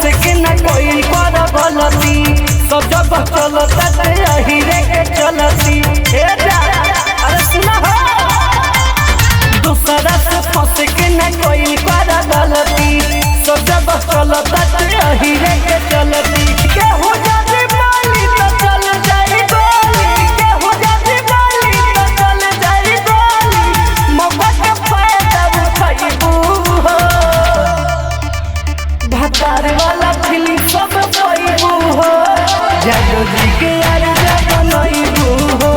के न कोई पर गलती सब जब चलता हीरे के चलती। अरे सुना हो दूसरा से फंस के न कोई पर गलती सब जब चलता हीरे के चलती। के हो जाती माली तो चल जाई गोली, के हो जाती माली तो चल जाई गोली, मौका के फायदा उठाइबू हो। भतार वाला फिल्म सब पाइबू हो, जादू जी के यार बनइबू हो।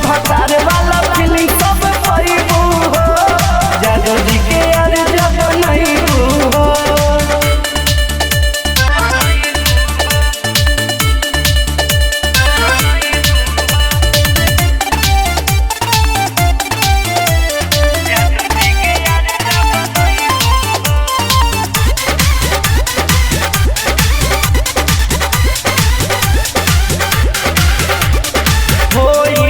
भतार वाला फिल्म सब पाइबू हो, जादू जी के यार बनइबू हो। कोई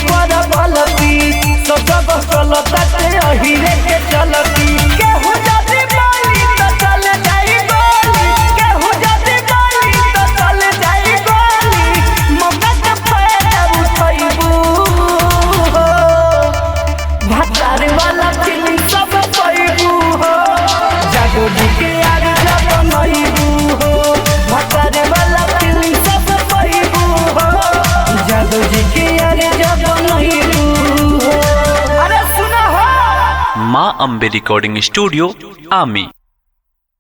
पर गलती सब जब चलता हीरे के चलती। के हो जाती माली तो चल जाई गोली, के हो जाती माली तो चल जाई गोली, मौका के फायदा उठाइबू हो। भतार वाला फिल्म सब पाइबू हो, जादू जी के यार बनइबू हो। भतार वाला फिल्म सब पाइबू हो, जादू जी के माँ अम्बे रिकॉर्डिंग स्टूडियो आमी।